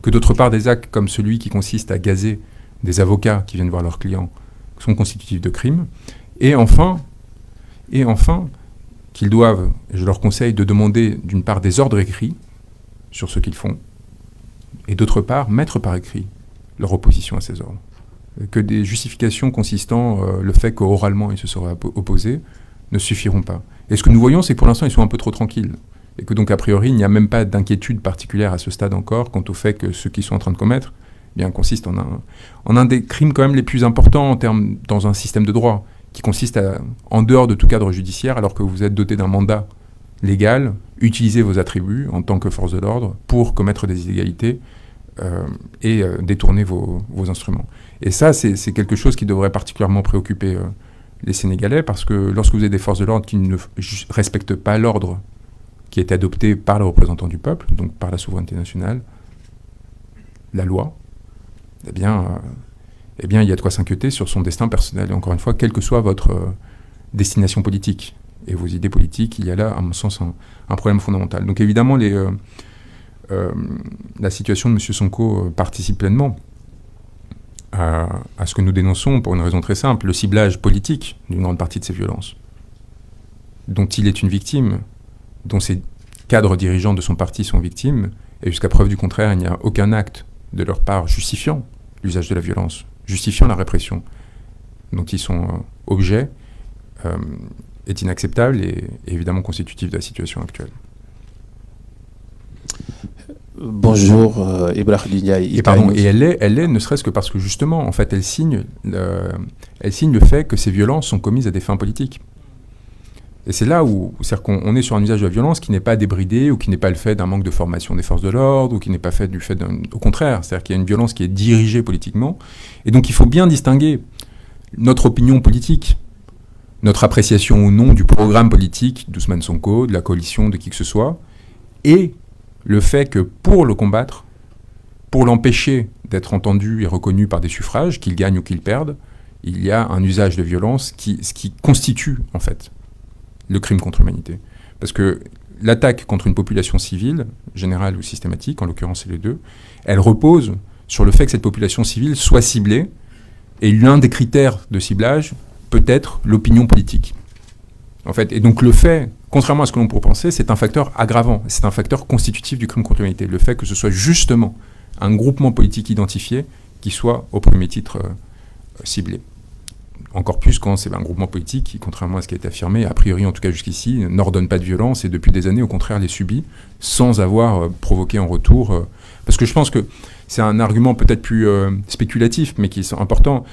que d'autre part des actes comme celui qui consiste à gazer des avocats qui viennent voir leurs clients sont constitutifs de crimes, et enfin qu'ils doivent, je leur conseille de demander d'une part des ordres écrits sur ce qu'ils font, et d'autre part mettre par écrit leur opposition à ces ordres. Que des justifications consistant le fait qu'oralement ils se seraient opposés ne suffiront pas. Et ce que nous voyons, c'est que pour l'instant, ils sont un peu trop tranquilles. Et que donc, a priori, il n'y a même pas d'inquiétude particulière à ce stade encore quant au fait que ce qu'ils sont en train de commettre consiste en un des crimes quand même les plus importants dans un système de droit, qui consiste à, en dehors de tout cadre judiciaire, alors que vous êtes doté d'un mandat légal, utiliser vos attributs en tant que force de l'ordre pour commettre des illégalités et détourner vos instruments. Et ça, c'est quelque chose qui devrait particulièrement préoccuper les Sénégalais, parce que lorsque vous avez des forces de l'ordre qui ne respectent pas l'ordre qui est adopté par les représentants du peuple, donc par la souveraineté nationale, la loi, eh bien, il y a de quoi s'inquiéter sur son destin personnel. Et encore une fois, quelle que soit votre destination politique et vos idées politiques, il y a là, à mon sens, un problème fondamental. Donc évidemment, la situation de M. Sonko participe pleinement à ce que nous dénonçons pour une raison très simple, le ciblage politique d'une grande partie de ces violences, dont il est une victime, dont ses cadres dirigeants de son parti sont victimes, et jusqu'à preuve du contraire, il n'y a aucun acte de leur part justifiant l'usage de la violence, justifiant la répression dont ils sont objets, est inacceptable et évidemment constitutif de la situation actuelle. Bonjour, Ibrahim Ndiaye. Et elle est, ne serait-ce que parce que justement, en fait, elle signe le fait que ces violences sont commises à des fins politiques. Et c'est là où, c'est-à-dire qu'on est sur un usage de la violence qui n'est pas débridé ou qui n'est pas le fait d'un manque de formation des forces de l'ordre ou qui n'est pas fait du fait d'un... Au contraire, c'est-à-dire qu'il y a une violence qui est dirigée politiquement. Et donc il faut bien distinguer notre opinion politique, notre appréciation ou non du programme politique d'Ousmane Sonko, de la coalition, de qui que ce soit, et le fait que pour le combattre, pour l'empêcher d'être entendu et reconnu par des suffrages, qu'il gagne ou qu'il perde, il y a un usage de violence ce qui constitue en fait le crime contre l'humanité. Parce que l'attaque contre une population civile, générale ou systématique, en l'occurrence c'est les deux, elle repose sur le fait que cette population civile soit ciblée, et l'un des critères de ciblage peut être l'opinion politique. En fait, et donc le fait, contrairement à ce que l'on pourrait penser, c'est un facteur aggravant, c'est un facteur constitutif du crime contre l'humanité. Le fait que ce soit justement un groupement politique identifié qui soit au premier titre ciblé. Encore plus quand c'est un groupement politique qui, contrairement à ce qui a été affirmé, a priori en tout cas jusqu'ici, n'ordonne pas de violence et depuis des années au contraire les subit sans avoir provoqué en retour. Parce que je pense que c'est un argument peut-être plus spéculatif mais qui est important.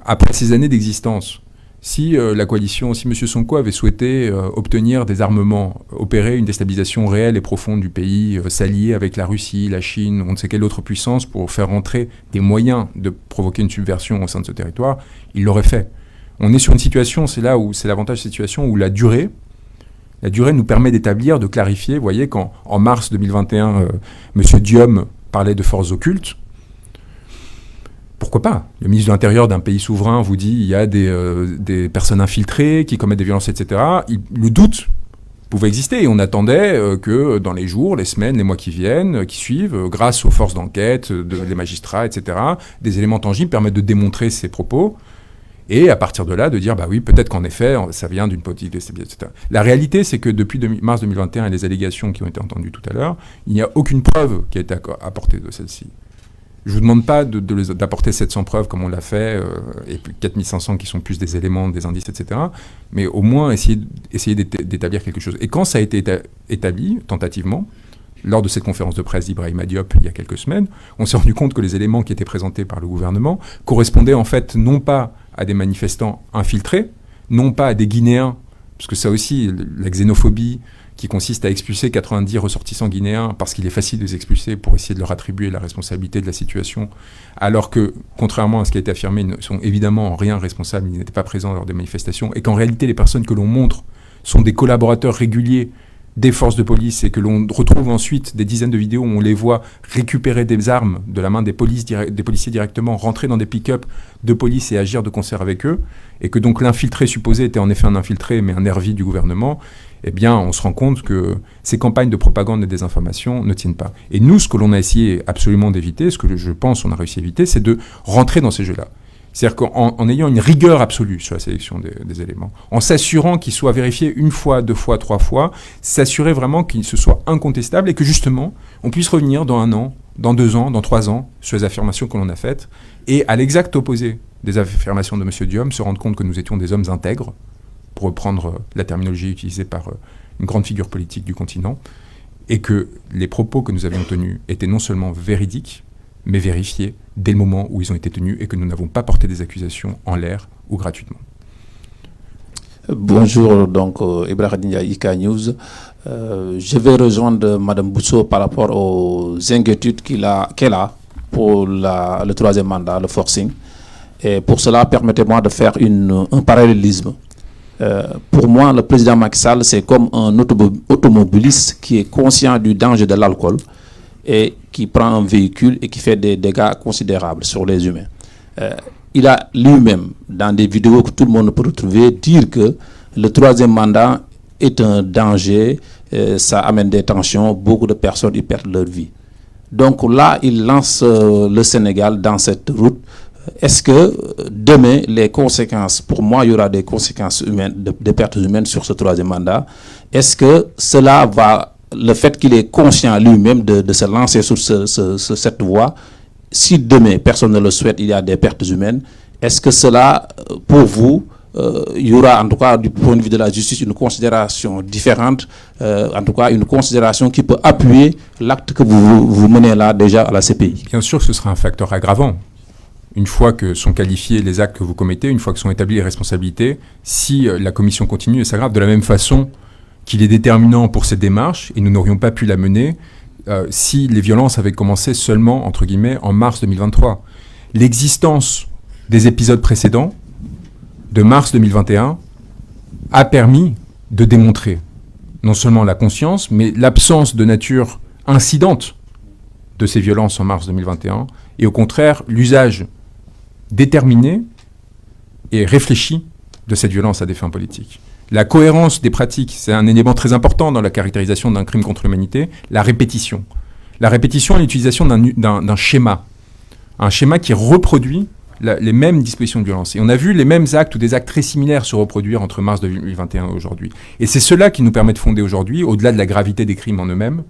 Après ces années d'existence, si la coalition, si M. Sonko avait souhaité obtenir des armements, opérer une déstabilisation réelle et profonde du pays, s'allier avec la Russie, la Chine, on ne sait quelle autre puissance pour faire rentrer des moyens de provoquer une subversion au sein de ce territoire, il l'aurait fait. On est sur une situation, c'est là où c'est l'avantage de cette situation, où la durée nous permet d'établir, de clarifier. Vous voyez, quand en mars 2021, M. Diom parlait de forces occultes, pourquoi pas? Le ministre de l'Intérieur d'un pays souverain vous dit il y a des personnes infiltrées qui commettent des violences, etc. Le doute pouvait exister et on attendait que dans les jours, les semaines, les mois qui viennent, qui suivent, grâce aux forces d'enquête, des magistrats, etc., des éléments tangibles permettent de démontrer ces propos. Et à partir de là, de dire, bah oui, peut-être qu'en effet, ça vient d'une politique déstabilisation, etc. La réalité, c'est que depuis mars 2021 et les allégations qui ont été entendues tout à l'heure, il n'y a aucune preuve qui a été apportée de celle-ci. Je ne vous demande pas d'apporter 700 preuves comme on l'a fait, et puis 4500 qui sont plus des éléments, des indices, etc. Mais au moins essayer d'établir quelque chose. Et quand ça a été établi, tentativement, lors de cette conférence de presse d'Ibrahima Diop il y a quelques semaines, on s'est rendu compte que les éléments qui étaient présentés par le gouvernement correspondaient en fait non pas à des manifestants infiltrés, non pas à des Guinéens, parce que ça aussi, la xénophobie qui consiste à expulser 90 ressortissants guinéens parce qu'il est facile de les expulser pour essayer de leur attribuer la responsabilité de la situation, alors que, contrairement à ce qui a été affirmé, ils ne sont évidemment en rien responsables, ils n'étaient pas présents lors des manifestations, et qu'en réalité, les personnes que l'on montre sont des collaborateurs réguliers des forces de police et que l'on retrouve ensuite des dizaines de vidéos où on les voit récupérer des armes de la main des policiers directement, rentrer dans des pick-up de police et agir de concert avec eux, et que donc l'infiltré supposé était en effet un infiltré mais un nervi du gouvernement, eh bien on se rend compte que ces campagnes de propagande et de désinformation ne tiennent pas. Et nous, ce que l'on a essayé absolument d'éviter, ce que je pense on a réussi à éviter, c'est de rentrer dans ces jeux-là. C'est-à-dire qu'en ayant une rigueur absolue sur la sélection des éléments, en s'assurant qu'ils soient vérifiés une fois, deux fois, trois fois, s'assurer vraiment qu'ils se soient incontestables et que justement, on puisse revenir dans 1 an, dans 2 ans, dans 3 ans, sur les affirmations que l'on a faites, et à l'exact opposé des affirmations de M. Diom, se rendre compte que nous étions des hommes intègres, pour reprendre la terminologie utilisée par une grande figure politique du continent, et que les propos que nous avions tenus étaient non seulement véridiques, mais vérifiés dès le moment où ils ont été tenus et que nous n'avons pas porté des accusations en l'air ou gratuitement. Bonjour, donc Ibrahim Ndiaye, IK News. Je vais rejoindre Mme Bousso par rapport aux inquiétudes qu'elle a pour le troisième mandat, le forcing. Et pour cela, permettez-moi de faire un parallélisme. Pour moi, le président Macky Sall, c'est comme un automobiliste qui est conscient du danger de l'alcool et qui prend un véhicule et qui fait des dégâts considérables sur les humains. Il a lui-même, dans des vidéos que tout le monde peut retrouver, dire que le troisième mandat est un danger, ça amène des tensions, beaucoup de personnes y perdent leur vie. Donc là, il lance le Sénégal dans cette route. Est-ce que demain, les conséquences, pour moi, il y aura des conséquences humaines, des pertes humaines sur ce troisième mandat? Est-ce que cela va, le fait qu'il est conscient lui-même de se lancer sur cette voie, si demain, personne ne le souhaite, il y a des pertes humaines, est-ce que cela, pour vous, il y aura en tout cas du point de vue de la justice une considération différente, en tout cas une considération qui peut appuyer l'acte que vous menez là déjà à la CPI? Bien sûr que ce sera un facteur aggravant. Une fois que sont qualifiés les actes que vous commettez, une fois que sont établies les responsabilités, si la commission continue et s'aggrave de la même façon qu'il est déterminant pour cette démarche, et nous n'aurions pas pu la mener si les violences avaient commencé seulement, entre guillemets, en mars 2023. L'existence des épisodes précédents, de mars 2021, a permis de démontrer non seulement la conscience, mais l'absence de nature incidente de ces violences en mars 2021, et au contraire, l'usage déterminé et réfléchi de cette violence à des fins politiques. La cohérence des pratiques, c'est un élément très important dans la caractérisation d'un crime contre l'humanité, la répétition. La répétition et l'utilisation d'un schéma. Un schéma qui reproduit les mêmes dispositions de violence. Et on a vu les mêmes actes ou des actes très similaires se reproduire entre mars 2021 et aujourd'hui. Et c'est cela qui nous permet de fonder aujourd'hui, au-delà de la gravité des crimes en eux-mêmes,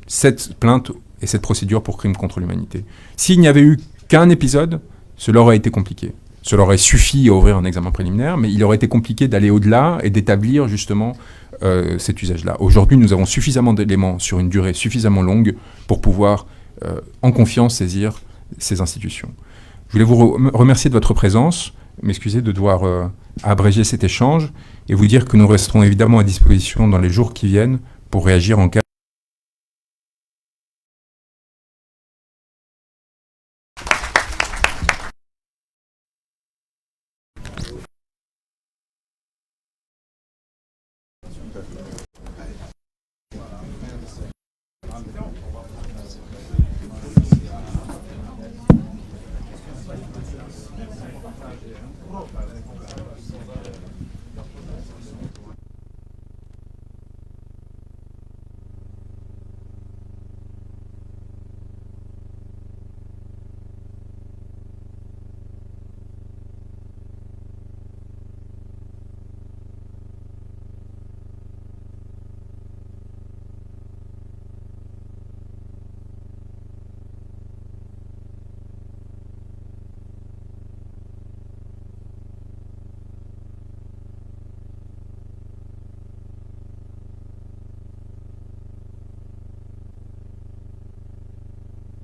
cette plainte et cette procédure pour crime contre l'humanité. S'il n'y avait eu qu'un épisode, cela aurait été compliqué. Cela aurait suffi à ouvrir un examen préliminaire, mais il aurait été compliqué d'aller au-delà et d'établir justement cet usage-là. Aujourd'hui, nous avons suffisamment d'éléments sur une durée suffisamment longue pour pouvoir, en confiance, saisir ces institutions. Je voulais vous remercier de votre présence, m'excuser de devoir abréger cet échange et vous dire que nous resterons évidemment à disposition dans les jours qui viennent pour réagir en cas